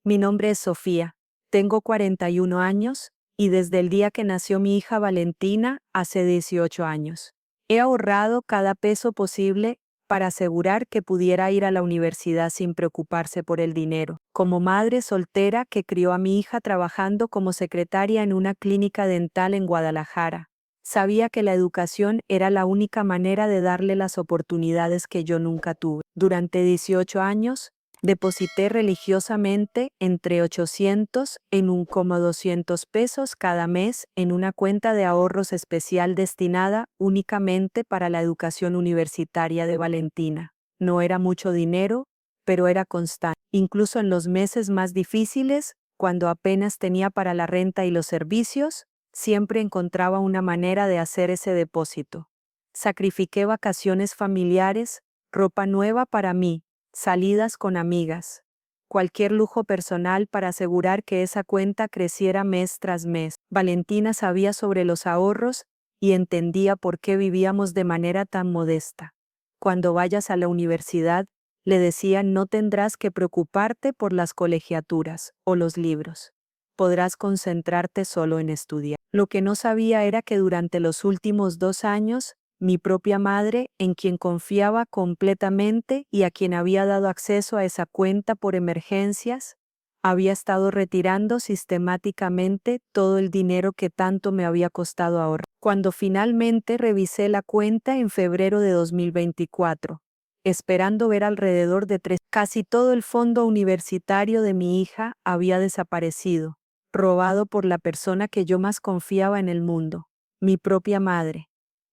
Mi nombre es Sofía, tengo 41 años y desde el día que nació mi hija Valentina, hace 18 años, he ahorrado cada peso posible para asegurar que pudiera ir a la universidad sin preocuparse por el dinero. Como madre soltera que crió a mi hija trabajando como secretaria en una clínica dental en Guadalajara, sabía que la educación era la única manera de darle las oportunidades que yo nunca tuve. Durante 18 años, deposité religiosamente entre 800 en 200 pesos cada mes en una cuenta de ahorros especial destinada únicamente para la educación universitaria de Valentina. No era mucho dinero, pero era constante. Incluso en los meses más difíciles, cuando apenas tenía para la renta y los servicios, siempre encontraba una manera de hacer ese depósito. Sacrifiqué vacaciones familiares, ropa nueva para mí, salidas con amigas, cualquier lujo personal para asegurar que esa cuenta creciera mes tras mes. Valentina sabía sobre los ahorros y entendía por qué vivíamos de manera tan modesta. Cuando vayas a la universidad, le decía, no tendrás que preocuparte por las colegiaturas o los libros. Podrás concentrarte solo en estudiar. Lo que no sabía era que durante los últimos 2 años, mi propia madre, en quien confiaba completamente y a quien había dado acceso a esa cuenta por emergencias, había estado retirando sistemáticamente todo el dinero que tanto me había costado ahorrar. Cuando finalmente revisé la cuenta en febrero de 2024, esperando ver alrededor de casi todo el fondo universitario de mi hija había desaparecido, robado por la persona que yo más confiaba en el mundo, mi propia madre.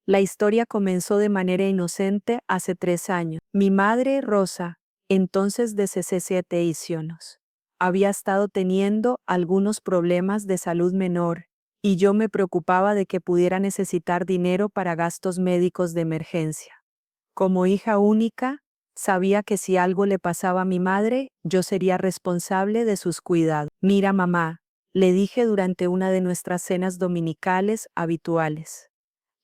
La historia comenzó de manera inocente hace 3 años. Mi madre, Rosa, entonces de 17 años, había estado teniendo algunos problemas de salud menor, y yo me preocupaba de que pudiera necesitar dinero para gastos médicos de emergencia. Como hija única, sabía que si algo le pasaba a mi madre, yo sería responsable de sus cuidados. Mira, mamá, le dije durante una de nuestras cenas dominicales habituales.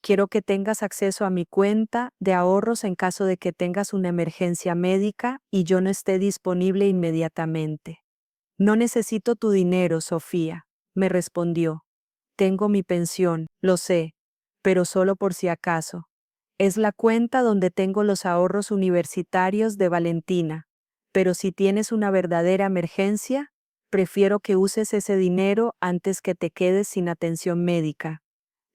Quiero que tengas acceso a mi cuenta de ahorros en caso de que tengas una emergencia médica y yo no esté disponible inmediatamente. No necesito tu dinero, Sofía, me respondió. Tengo mi pensión, lo sé, pero solo por si acaso. Es la cuenta donde tengo los ahorros universitarios de Valentina, pero si tienes una verdadera emergencia, prefiero que uses ese dinero antes que te quedes sin atención médica.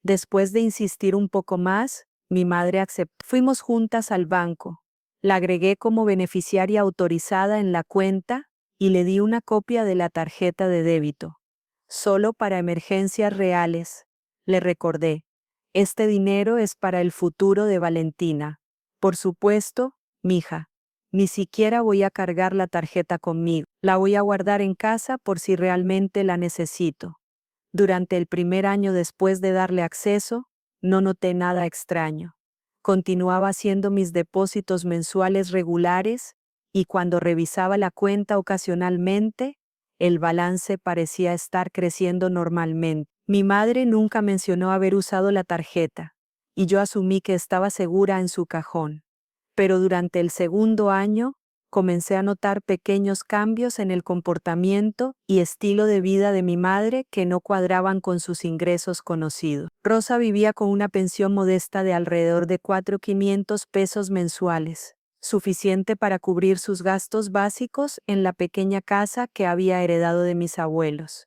Después de insistir un poco más, mi madre aceptó. Fuimos juntas al banco. La agregué como beneficiaria autorizada en la cuenta y le di una copia de la tarjeta de débito. Solo para emergencias reales, le recordé. Este dinero es para el futuro de Valentina. Por supuesto, mija. Ni siquiera voy a cargar la tarjeta conmigo. La voy a guardar en casa por si realmente la necesito. Durante el primer año después de darle acceso, no noté nada extraño. Continuaba haciendo mis depósitos mensuales regulares y cuando revisaba la cuenta ocasionalmente, el balance parecía estar creciendo normalmente. Mi madre nunca mencionó haber usado la tarjeta y yo asumí que estaba segura en su cajón. Pero durante el segundo año, comencé a notar pequeños cambios en el comportamiento y estilo de vida de mi madre que no cuadraban con sus ingresos conocidos. Rosa vivía con una pensión modesta de alrededor de 4.500 pesos mensuales, suficiente para cubrir sus gastos básicos en la pequeña casa que había heredado de mis abuelos,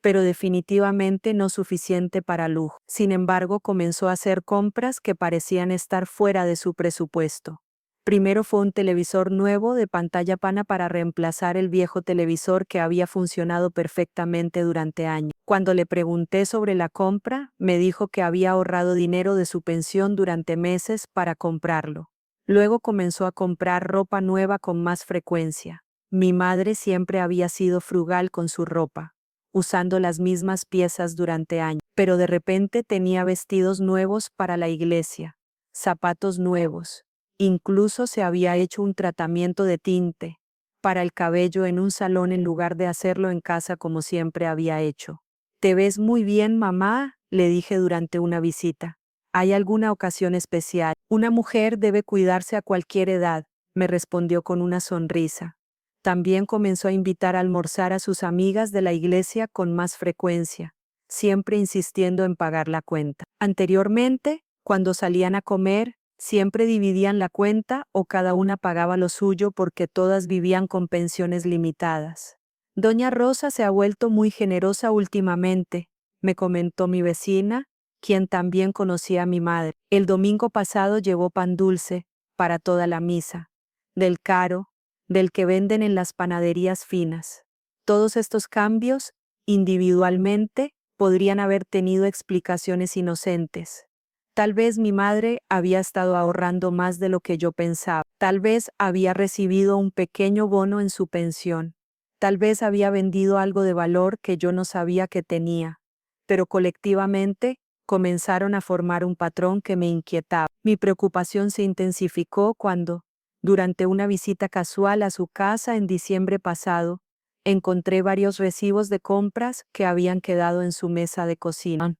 pero definitivamente no suficiente para lujo. Sin embargo, comenzó a hacer compras que parecían estar fuera de su presupuesto. Primero fue un televisor nuevo de pantalla plana para reemplazar el viejo televisor que había funcionado perfectamente durante años. Cuando le pregunté sobre la compra, me dijo que había ahorrado dinero de su pensión durante meses para comprarlo. Luego comenzó a comprar ropa nueva con más frecuencia. Mi madre siempre había sido frugal con su ropa, usando las mismas piezas durante años, pero de repente tenía vestidos nuevos para la iglesia, zapatos nuevos. Incluso se había hecho un tratamiento de tinte para el cabello en un salón en lugar de hacerlo en casa como siempre había hecho. «Te ves muy bien, mamá», le dije durante una visita. «¿Hay alguna ocasión especial?» «Una mujer debe cuidarse a cualquier edad», me respondió con una sonrisa. También comenzó a invitar a almorzar a sus amigas de la iglesia con más frecuencia, siempre insistiendo en pagar la cuenta. Anteriormente, cuando salían a comer, siempre dividían la cuenta o cada una pagaba lo suyo porque todas vivían con pensiones limitadas. Doña Rosa se ha vuelto muy generosa últimamente, me comentó mi vecina, quien también conocía a mi madre. El domingo pasado llevó pan dulce para toda la misa, del caro, del que venden en las panaderías finas. Todos estos cambios, individualmente, podrían haber tenido explicaciones inocentes. Tal vez mi madre había estado ahorrando más de lo que yo pensaba. Tal vez había recibido un pequeño bono en su pensión. Tal vez había vendido algo de valor que yo no sabía que tenía. Pero colectivamente, comenzaron a formar un patrón que me inquietaba. Mi preocupación se intensificó cuando, durante una visita casual a su casa en diciembre pasado, encontré varios recibos de compras que habían quedado en su mesa de cocina.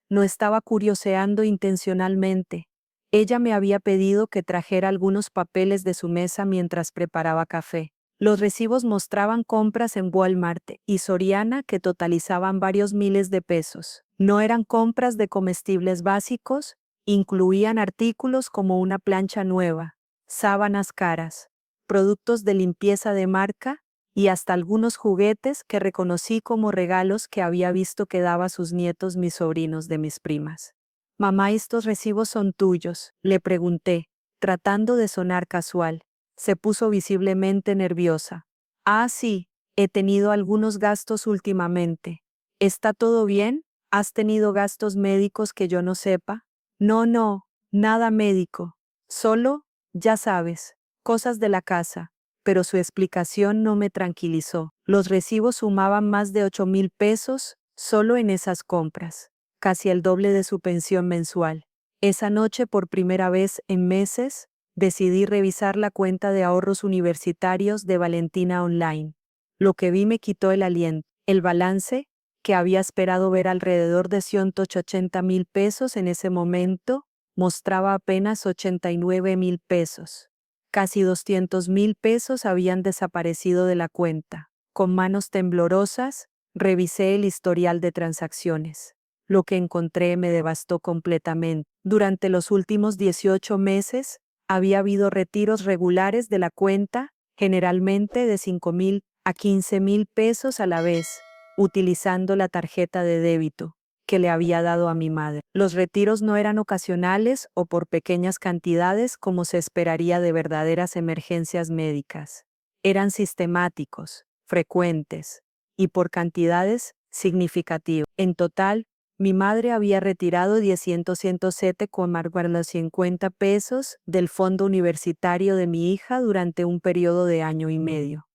No estaba curioseando intencionalmente. Ella me había pedido que trajera algunos papeles de su mesa mientras preparaba café. Los recibos mostraban compras en Walmart y Soriana que totalizaban varios miles de pesos. No eran compras de comestibles básicos, incluían artículos como una plancha nueva, sábanas caras, productos de limpieza de marca y hasta algunos juguetes que reconocí como regalos que había visto que daba a sus nietos mis sobrinos de mis primas. Mamá, ¿estos recibos son tuyos?, le pregunté, tratando de sonar casual. Se puso visiblemente nerviosa. Ah, sí, he tenido algunos gastos últimamente. ¿Está todo bien? ¿Has tenido gastos médicos que yo no sepa? No, nada médico. Solo, ya sabes, cosas de la casa. Pero su explicación no me tranquilizó. Los recibos sumaban más de 8,000 pesos solo en esas compras, casi el doble de su pensión mensual. Esa noche, por primera vez en meses, decidí revisar la cuenta de ahorros universitarios de Valentina online. Lo que vi me quitó el aliento. El balance, que había esperado ver alrededor de 180,000 pesos en ese momento, mostraba apenas 89,000 pesos. Casi 200,000 pesos habían desaparecido de la cuenta. Con manos temblorosas, revisé el historial de transacciones. Lo que encontré me devastó completamente. Durante los últimos 18 meses, había habido retiros regulares de la cuenta, generalmente de 5,000 a 15,000 pesos a la vez, utilizando la tarjeta de débito que le había dado a mi madre. Los retiros no eran ocasionales o por pequeñas cantidades como se esperaría de verdaderas emergencias médicas. Eran sistemáticos, frecuentes y por cantidades significativas. En total, mi madre había retirado 107,50 pesos del fondo universitario de mi hija durante un periodo de año y medio.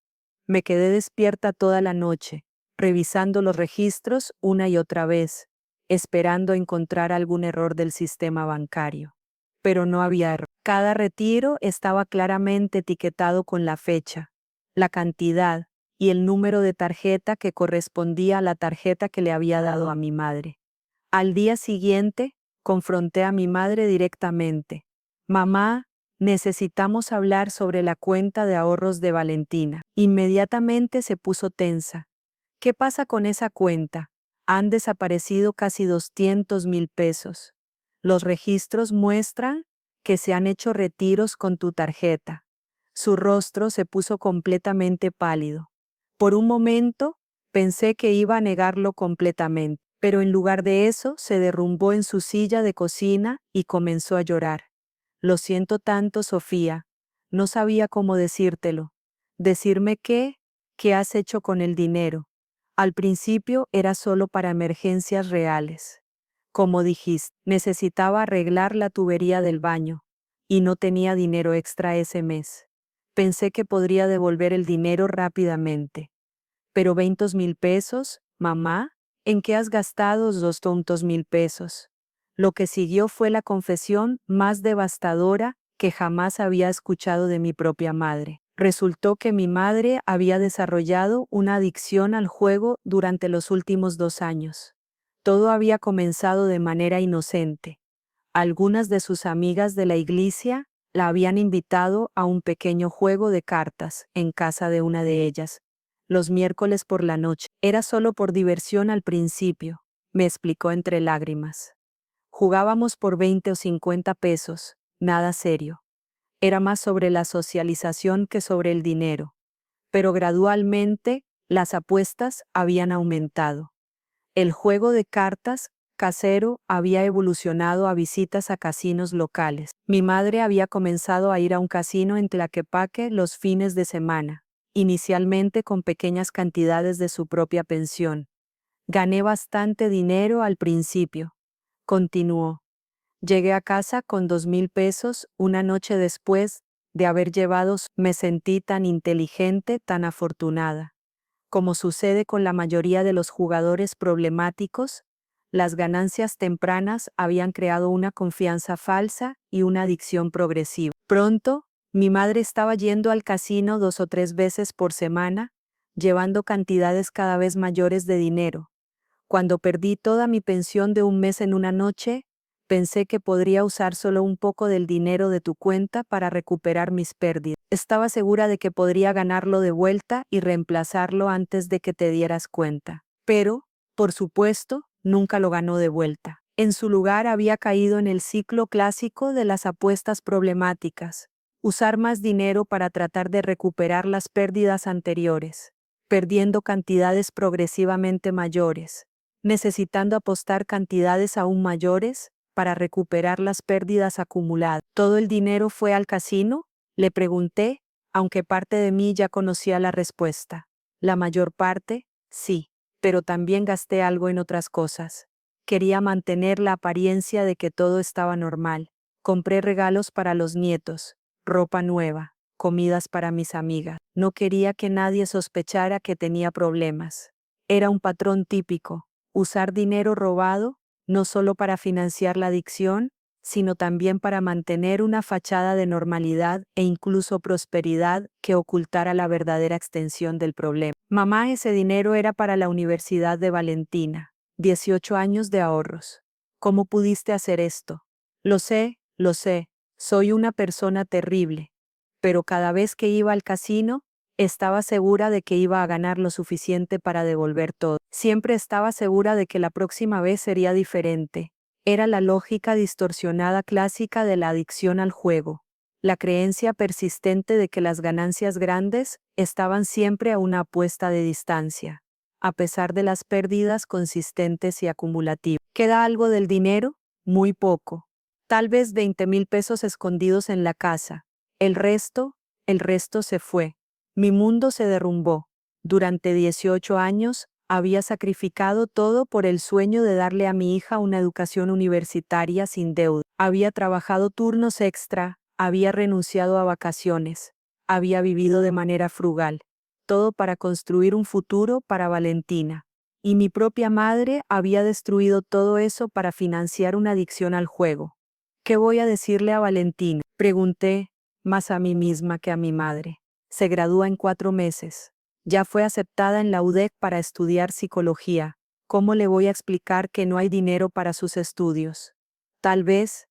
Me quedé despierta toda la noche, revisando los registros una y otra vez, esperando encontrar algún error del sistema bancario. Pero no había error. Cada retiro estaba claramente etiquetado con la fecha, la cantidad y el número de tarjeta que correspondía a la tarjeta que le había dado a mi madre. Al día siguiente, confronté a mi madre directamente. Mamá, necesitamos hablar sobre la cuenta de ahorros de Valentina. Inmediatamente se puso tensa. ¿Qué pasa con esa cuenta? Han desaparecido casi 200,000 pesos. Los registros muestran que se han hecho retiros con tu tarjeta. Su rostro se puso completamente pálido. Por un momento, pensé que iba a negarlo completamente, pero en lugar de eso, se derrumbó en su silla de cocina y comenzó a llorar. Lo siento tanto, Sofía. No sabía cómo decírtelo. Decirme ¿qué has hecho con el dinero? Al principio era solo para emergencias reales. Como dijiste, necesitaba arreglar la tubería del baño y no tenía dinero extra ese mes. Pensé que podría devolver el dinero rápidamente. Pero 20,000 pesos, mamá, ¿en qué has gastado 200,000 pesos? Lo que siguió fue la confesión más devastadora que jamás había escuchado de mi propia madre. Resultó que mi madre había desarrollado una adicción al juego durante los últimos 2 años. Todo había comenzado de manera inocente. Algunas de sus amigas de la iglesia La habían invitado a un pequeño juego de cartas en casa de una de ellas, los miércoles por la noche. Era solo por diversión al principio, me explicó entre lágrimas. Jugábamos por 20 o 50 pesos, nada serio. Era más sobre la socialización que sobre el dinero. Pero gradualmente, las apuestas habían aumentado. El juego de cartas casero había evolucionado a visitas a casinos locales. Mi madre había comenzado a ir a un casino en Tlaquepaque los fines de semana, inicialmente con pequeñas cantidades de su propia pensión. Gané bastante dinero al principio, continuó. Llegué a casa con 2,000 pesos una noche después de haber llevado. Me sentí tan inteligente, tan afortunada. Como sucede con la mayoría de los jugadores problemáticos, las ganancias tempranas habían creado una confianza falsa y una adicción progresiva. Pronto, mi madre estaba yendo al casino 2 o 3 veces por semana, llevando cantidades cada vez mayores de dinero. Cuando perdí toda mi pensión de un mes en una noche, pensé que podría usar solo un poco del dinero de tu cuenta para recuperar mis pérdidas. Estaba segura de que podría ganarlo de vuelta y reemplazarlo antes de que te dieras cuenta. Pero, por supuesto, nunca lo ganó de vuelta. En su lugar había caído en el ciclo clásico de las apuestas problemáticas. Usar más dinero para tratar de recuperar las pérdidas anteriores, perdiendo cantidades progresivamente mayores, necesitando apostar cantidades aún mayores para recuperar las pérdidas acumuladas. ¿Todo el dinero fue al casino?, le pregunté, aunque parte de mí ya conocía la respuesta. La mayor parte, sí, pero también gasté algo en otras cosas. Quería mantener la apariencia de que todo estaba normal. Compré regalos para los nietos, ropa nueva, comidas para mis amigas. No quería que nadie sospechara que tenía problemas. Era un patrón típico, usar dinero robado, no solo para financiar la adicción, sino también para mantener una fachada de normalidad e incluso prosperidad que ocultara la verdadera extensión del problema. Mamá, ese dinero era para la Universidad de Valentina, 18 años de ahorros. ¿Cómo pudiste hacer esto? Lo sé, soy una persona terrible, pero cada vez que iba al casino, estaba segura de que iba a ganar lo suficiente para devolver todo. Siempre estaba segura de que la próxima vez sería diferente. Era la lógica distorsionada clásica de la adicción al juego, la creencia persistente de que las ganancias grandes estaban siempre a una apuesta de distancia, a pesar de las pérdidas consistentes y acumulativas. ¿Queda algo del dinero? Muy poco. Tal vez 20,000 pesos escondidos en la casa. El resto se fue. Mi mundo se derrumbó. Durante 18 años, había sacrificado todo por el sueño de darle a mi hija una educación universitaria sin deuda. Había trabajado turnos extra, había renunciado a vacaciones, había vivido de manera frugal, todo para construir un futuro para Valentina. Y mi propia madre había destruido todo eso para financiar una adicción al juego. ¿Qué voy a decirle a Valentina?, pregunté, más a mí misma que a mi madre. Se gradúa en 4 meses. Ya fue aceptada en la UDEC para estudiar psicología. ¿Cómo le voy a explicar que no hay dinero para sus estudios? Tal vez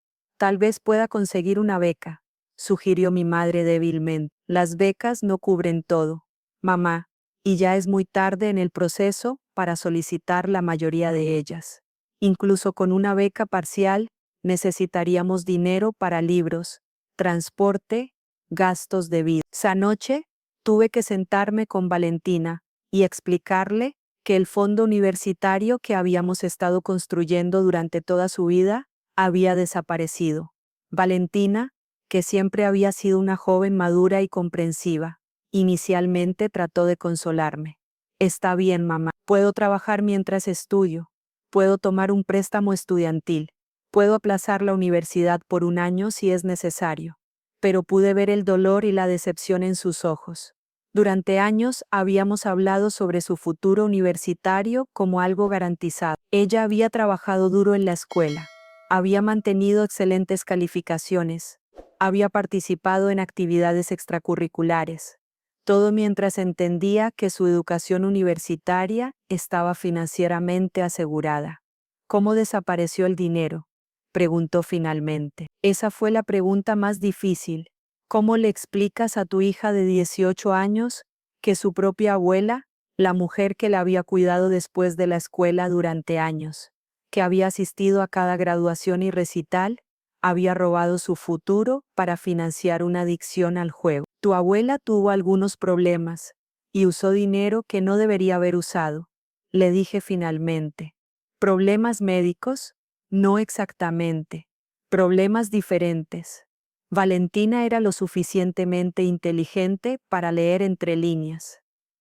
pueda conseguir una beca, sugirió mi madre débilmente. Las becas no cubren todo, mamá, y ya es muy tarde en el proceso para solicitar la mayoría de ellas. Incluso con una beca parcial, necesitaríamos dinero para libros, transporte, gastos de vida. Esa noche, tuve que sentarme con Valentina y explicarle que el fondo universitario que habíamos estado construyendo durante toda su vida había desaparecido. Valentina, que siempre había sido una joven madura y comprensiva, inicialmente trató de consolarme. Está bien, mamá. Puedo trabajar mientras estudio. Puedo tomar un préstamo estudiantil. Puedo aplazar la universidad por 1 año si es necesario. Pero pude ver el dolor y la decepción en sus ojos. Durante años habíamos hablado sobre su futuro universitario como algo garantizado. Ella había trabajado duro en la escuela, había mantenido excelentes calificaciones, había participado en actividades extracurriculares, todo mientras entendía que su educación universitaria estaba financieramente asegurada. ¿Cómo desapareció el dinero? preguntó finalmente. Esa fue la pregunta más difícil. ¿Cómo le explicas a tu hija de 18 años que su propia abuela, la mujer que la había cuidado después de la escuela durante años, que había asistido a cada graduación y recital, había robado su futuro para financiar una adicción al juego? Tu abuela tuvo algunos problemas y usó dinero que no debería haber usado, le dije finalmente. ¿Problemas médicos? No exactamente. Problemas diferentes. Valentina era lo suficientemente inteligente para leer entre líneas.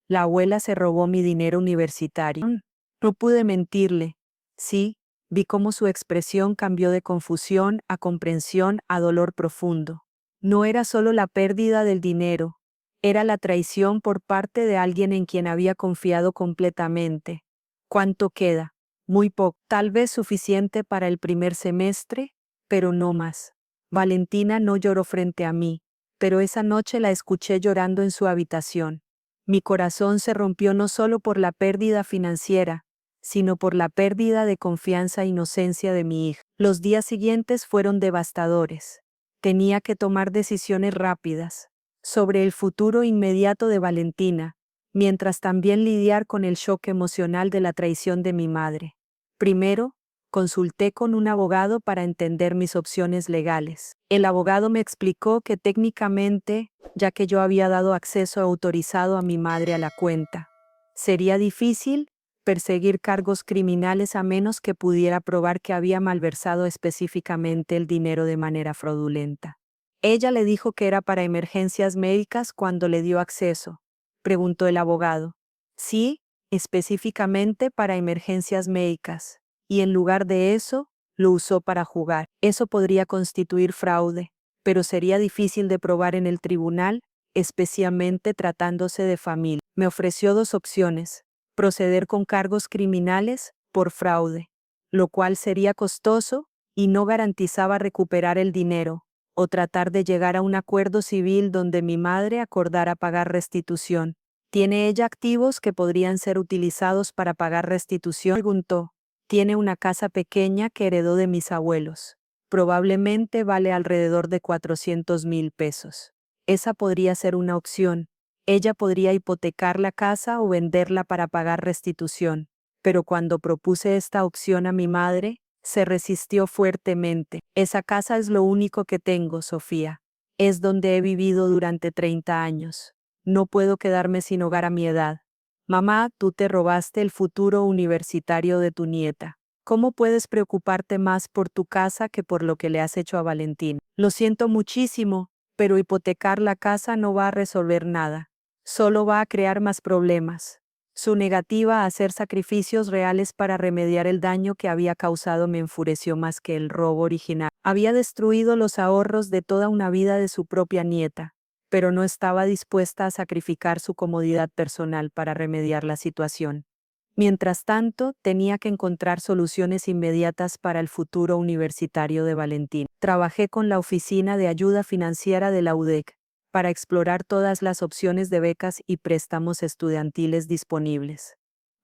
La abuela se robó mi dinero universitario. No pude mentirle. Sí, vi cómo su expresión cambió de confusión a comprensión a dolor profundo. No era solo la pérdida del dinero, era la traición por parte de alguien en quien había confiado completamente. ¿Cuánto queda? Muy poco, tal vez suficiente para el primer semestre, pero no más. Valentina no lloró frente a mí, pero esa noche la escuché llorando en su habitación. Mi corazón se rompió no solo por la pérdida financiera, sino por la pérdida de confianza e inocencia de mi hija. Los días siguientes fueron devastadores. Tenía que tomar decisiones rápidas sobre el futuro inmediato de Valentina, mientras también lidiar con el shock emocional de la traición de mi madre. Primero, consulté con un abogado para entender mis opciones legales. El abogado me explicó que técnicamente, ya que yo había dado acceso autorizado a mi madre a la cuenta, sería difícil perseguir cargos criminales a menos que pudiera probar que había malversado específicamente el dinero de manera fraudulenta. Ella le dijo que era para emergencias médicas cuando le dio acceso, preguntó el abogado. Sí, específicamente para emergencias médicas, y en lugar de eso, lo usó para jugar. Eso podría constituir fraude, pero sería difícil de probar en el tribunal, especialmente tratándose de familia. Me ofreció dos opciones: proceder con cargos criminales por fraude, lo cual sería costoso y no garantizaba recuperar el dinero, o tratar de llegar a un acuerdo civil donde mi madre acordara pagar restitución. ¿Tiene ella activos que podrían ser utilizados para pagar restitución?, preguntó. Tiene una casa pequeña que heredó de mis abuelos. Probablemente vale alrededor de 400,000 pesos. Esa podría ser una opción. Ella podría hipotecar la casa o venderla para pagar restitución. Pero cuando propuse esta opción a mi madre, se resistió fuertemente. Esa casa es lo único que tengo, Sofía. Es donde he vivido durante 30 años. No puedo quedarme sin hogar a mi edad. Mamá, tú te robaste el futuro universitario de tu nieta. ¿Cómo puedes preocuparte más por tu casa que por lo que le has hecho a Valentín? Lo siento muchísimo, pero hipotecar la casa no va a resolver nada. Solo va a crear más problemas. Su negativa a hacer sacrificios reales para remediar el daño que había causado me enfureció más que el robo original. Había destruido los ahorros de toda una vida de su propia nieta, pero no estaba dispuesta a sacrificar su comodidad personal para remediar la situación. Mientras tanto, tenía que encontrar soluciones inmediatas para el futuro universitario de Valentín. Trabajé con la Oficina de Ayuda Financiera de la UDEC para explorar todas las opciones de becas y préstamos estudiantiles disponibles.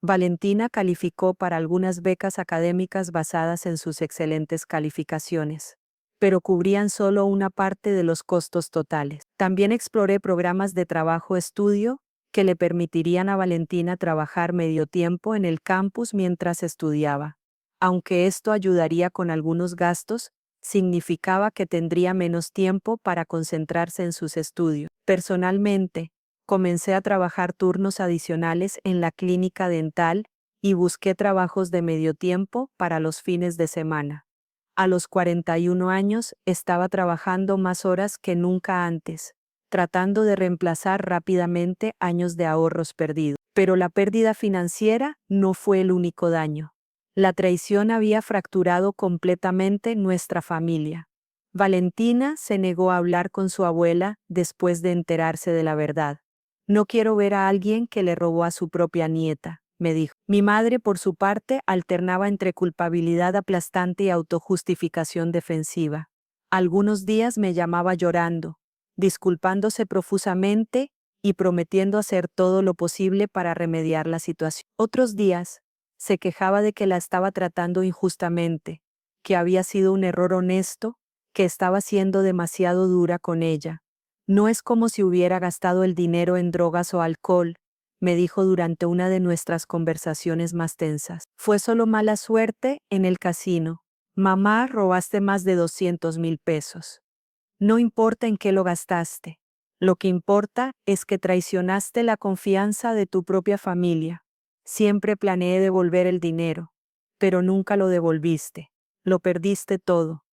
Valentina calificó para algunas becas académicas basadas en sus excelentes calificaciones, pero cubrían solo una parte de los costos totales. También exploré programas de trabajo-estudio que le permitirían a Valentina trabajar medio tiempo en el campus mientras estudiaba. Aunque esto ayudaría con algunos gastos, significaba que tendría menos tiempo para concentrarse en sus estudios. Personalmente, comencé a trabajar turnos adicionales en la clínica dental y busqué trabajos de medio tiempo para los fines de semana. A los 41 años estaba trabajando más horas que nunca antes, tratando de reemplazar rápidamente años de ahorros perdidos. Pero la pérdida financiera no fue el único daño. La traición había fracturado completamente nuestra familia. Valentina se negó a hablar con su abuela después de enterarse de la verdad. No quiero ver a alguien que le robó a su propia nieta, me dijo. Mi madre, por su parte, alternaba entre culpabilidad aplastante y autojustificación defensiva. Algunos días me llamaba llorando, disculpándose profusamente y prometiendo hacer todo lo posible para remediar la situación. Otros días, se quejaba de que la estaba tratando injustamente, que había sido un error honesto, que estaba siendo demasiado dura con ella. No es como si hubiera gastado el dinero en drogas o alcohol, me dijo durante una de nuestras conversaciones más tensas. Fue solo mala suerte en el casino. Mamá, robaste más de 200,000 pesos. No importa en qué lo gastaste. Lo que importa es que traicionaste la confianza de tu propia familia. Siempre planeé devolver el dinero, pero nunca lo devolviste. Lo perdiste todo.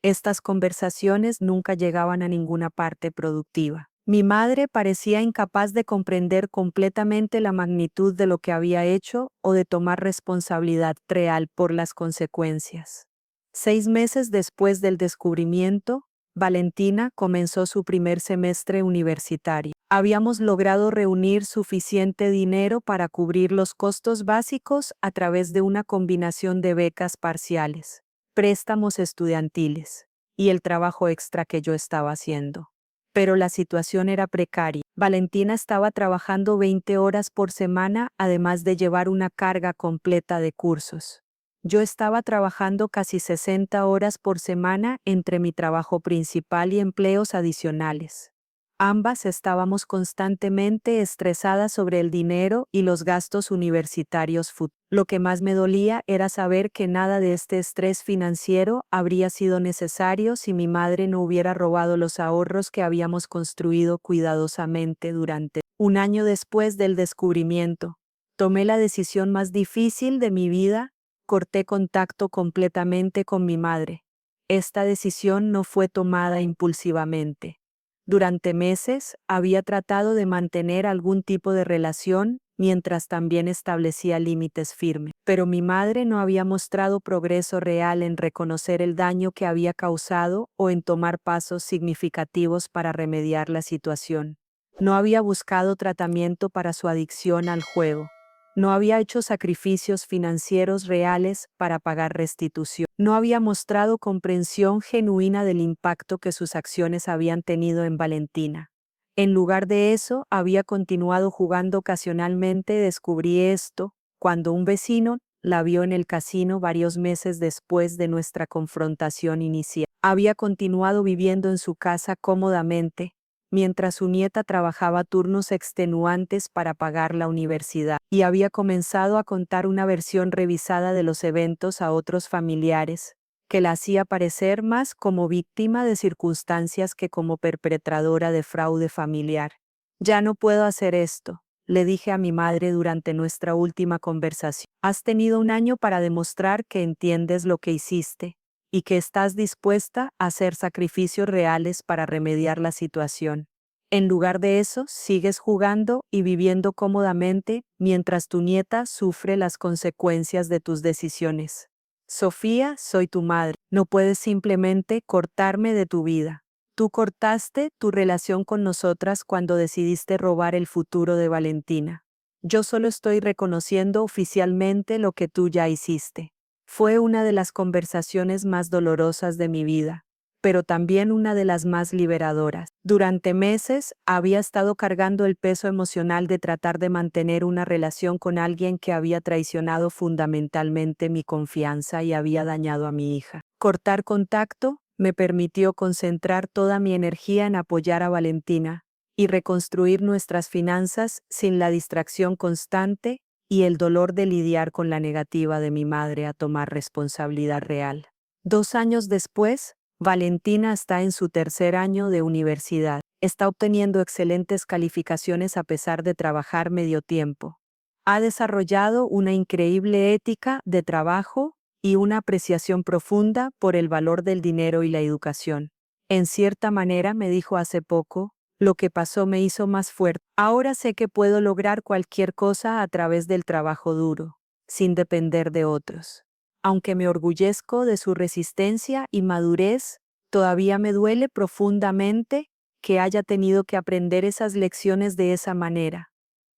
Estas conversaciones nunca llegaban a ninguna parte productiva. Mi madre parecía incapaz de comprender completamente la magnitud de lo que había hecho o de tomar responsabilidad real por las consecuencias. 6 meses después del descubrimiento, Valentina comenzó su primer semestre universitario. Habíamos logrado reunir suficiente dinero para cubrir los costos básicos a través de una combinación de becas parciales, préstamos estudiantiles y el trabajo extra que yo estaba haciendo. Pero la situación era precaria. Valentina estaba trabajando 20 horas por semana, además de llevar una carga completa de cursos. Yo estaba trabajando casi 60 horas por semana entre mi trabajo principal y empleos adicionales. Ambas estábamos constantemente estresadas sobre el dinero y los gastos universitarios futuros. Lo que más me dolía era saber que nada de este estrés financiero habría sido necesario si mi madre no hubiera robado los ahorros que habíamos construido cuidadosamente durante un año después del descubrimiento. Tomé la decisión más difícil de mi vida. Corté contacto completamente con mi madre. Esta decisión no fue tomada impulsivamente. Durante meses había tratado de mantener algún tipo de relación mientras también establecía límites firmes. Pero mi madre no había mostrado progreso real en reconocer el daño que había causado o en tomar pasos significativos para remediar la situación. No había buscado tratamiento para su adicción al juego. No había hecho sacrificios financieros reales para pagar restitución. No había mostrado comprensión genuina del impacto que sus acciones habían tenido en Valentina. En lugar de eso, había continuado jugando ocasionalmente. Descubrí esto cuando un vecino la vio en el casino varios meses después de nuestra confrontación inicial. Había continuado viviendo en su casa cómodamente, mientras su nieta trabajaba turnos extenuantes para pagar la universidad, y había comenzado a contar una versión revisada de los eventos a otros familiares, que la hacía parecer más como víctima de circunstancias que como perpetradora de fraude familiar. Ya no puedo hacer esto, le dije a mi madre durante nuestra última conversación. Has tenido un año para demostrar que entiendes lo que hiciste y que estás dispuesta a hacer sacrificios reales para remediar la situación. En lugar de eso, sigues jugando y viviendo cómodamente mientras tu nieta sufre las consecuencias de tus decisiones. Sofía, soy tu madre. No puedes simplemente cortarme de tu vida. Tú cortaste tu relación con nosotras cuando decidiste robar el futuro de Valentina. Yo solo estoy reconociendo oficialmente lo que tú ya hiciste. Fue una de las conversaciones más dolorosas de mi vida, pero también una de las más liberadoras. Durante meses había estado cargando el peso emocional de tratar de mantener una relación con alguien que había traicionado fundamentalmente mi confianza y había dañado a mi hija. Cortar contacto me permitió concentrar toda mi energía en apoyar a Valentina y reconstruir nuestras finanzas sin la distracción constante y el dolor de lidiar con la negativa de mi madre a tomar responsabilidad real. 2 años después, Valentina está en su tercer año de universidad. Está obteniendo excelentes calificaciones a pesar de trabajar medio tiempo. Ha desarrollado una increíble ética de trabajo y una apreciación profunda por el valor del dinero y la educación. En cierta manera, me dijo hace poco, lo que pasó me hizo más fuerte. Ahora sé que puedo lograr cualquier cosa a través del trabajo duro, sin depender de otros. Aunque me orgullezco de su resistencia y madurez, todavía me duele profundamente que haya tenido que aprender esas lecciones de esa manera.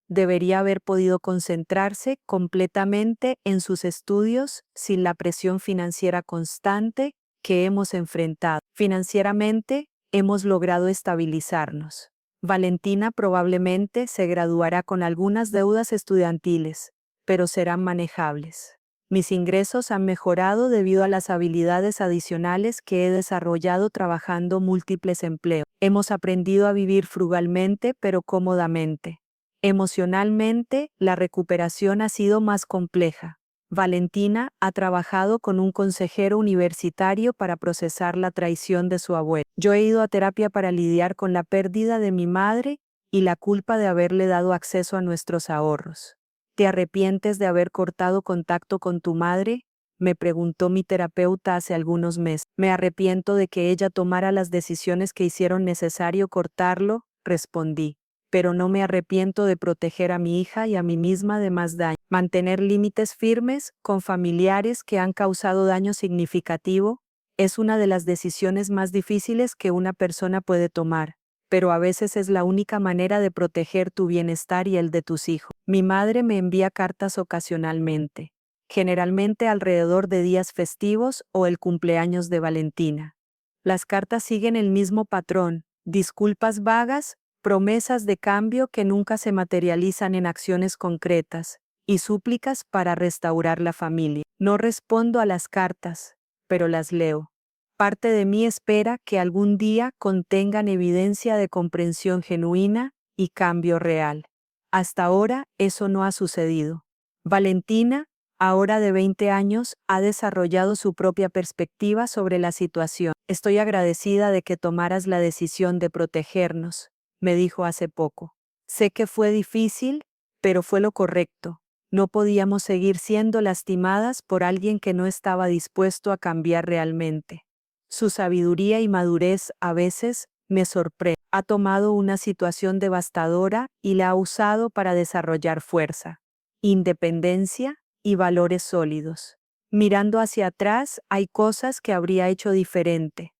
Debería haber podido concentrarse completamente en sus estudios sin la presión financiera constante que hemos enfrentado. Financieramente, hemos logrado estabilizarnos. Valentina probablemente se graduará con algunas deudas estudiantiles, pero serán manejables. Mis ingresos han mejorado debido a las habilidades adicionales que he desarrollado trabajando múltiples empleos. Hemos aprendido a vivir frugalmente pero cómodamente. Emocionalmente, la recuperación ha sido más compleja. Valentina ha trabajado con un consejero universitario para procesar la traición de su abuelo. Yo he ido a terapia para lidiar con la pérdida de mi madre y la culpa de haberle dado acceso a nuestros ahorros. ¿Te arrepientes de haber cortado contacto con tu madre? Me preguntó mi terapeuta hace algunos meses. Me arrepiento de que ella tomara las decisiones que hicieron necesario cortarlo, respondí. Pero no me arrepiento de proteger a mi hija y a mí misma de más daño. Mantener límites firmes con familiares que han causado daño significativo es una de las decisiones más difíciles que una persona puede tomar, pero a veces es la única manera de proteger tu bienestar y el de tus hijos. Mi madre me envía cartas ocasionalmente, generalmente alrededor de días festivos o el cumpleaños de Valentina. Las cartas siguen el mismo patrón: disculpas vagas, promesas de cambio que nunca se materializan en acciones concretas, y súplicas para restaurar la familia. No respondo a las cartas, pero las leo. Parte de mí espera que algún día contengan evidencia de comprensión genuina y cambio real. Hasta ahora eso no ha sucedido. Valentina, ahora de 20 años, ha desarrollado su propia perspectiva sobre la situación. Estoy agradecida de que tomaras la decisión de protegernos, me dijo hace poco. Sé que fue difícil, pero fue lo correcto. No podíamos seguir siendo lastimadas por alguien que no estaba dispuesto a cambiar realmente. Su sabiduría y madurez a veces me sorprende. Ha tomado una situación devastadora y la ha usado para desarrollar fuerza, independencia y valores sólidos. Mirando hacia atrás, hay cosas que habría hecho diferente.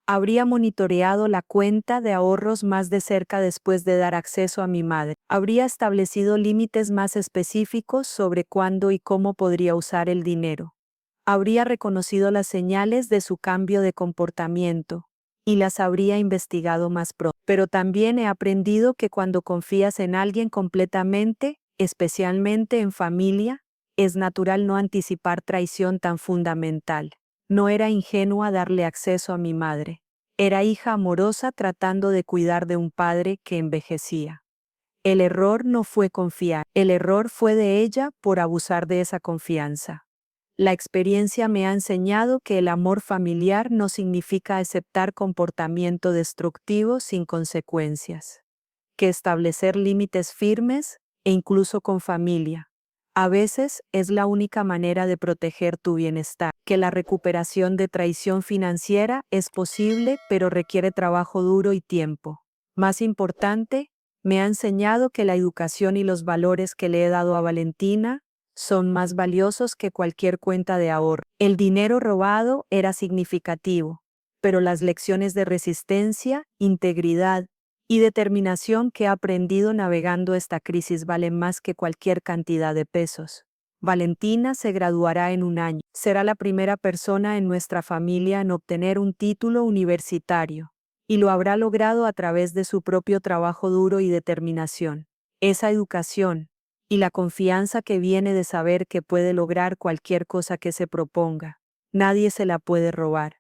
Habría monitoreado la cuenta de ahorros más de cerca después de dar acceso a mi madre. Habría establecido límites más específicos sobre cuándo y cómo podría usar el dinero. Habría reconocido las señales de su cambio de comportamiento y las habría investigado más pronto. Pero también he aprendido que cuando confías en alguien completamente, especialmente en familia, es natural no anticipar traición tan fundamental. No era ingenua darle acceso a mi madre. Era hija amorosa tratando de cuidar de un padre que envejecía. El error no fue confiar, el error fue de ella por abusar de esa confianza. La experiencia me ha enseñado que el amor familiar no significa aceptar comportamiento destructivo sin consecuencias, que establecer límites firmes, e incluso con familia, a veces es la única manera de proteger tu bienestar, que la recuperación de traición financiera es posible pero requiere trabajo duro y tiempo. Más importante, me ha enseñado que la educación y los valores que le he dado a Valentina son más valiosos que cualquier cuenta de ahorro. El dinero robado era significativo, pero las lecciones de resistencia, integridad y determinación que he aprendido navegando esta crisis valen más que cualquier cantidad de pesos. Valentina se graduará en un año. Será la primera persona en nuestra familia en obtener un título universitario, y lo habrá logrado a través de su propio trabajo duro y determinación. Esa educación y la confianza que viene de saber que puede lograr cualquier cosa que se proponga, nadie se la puede robar.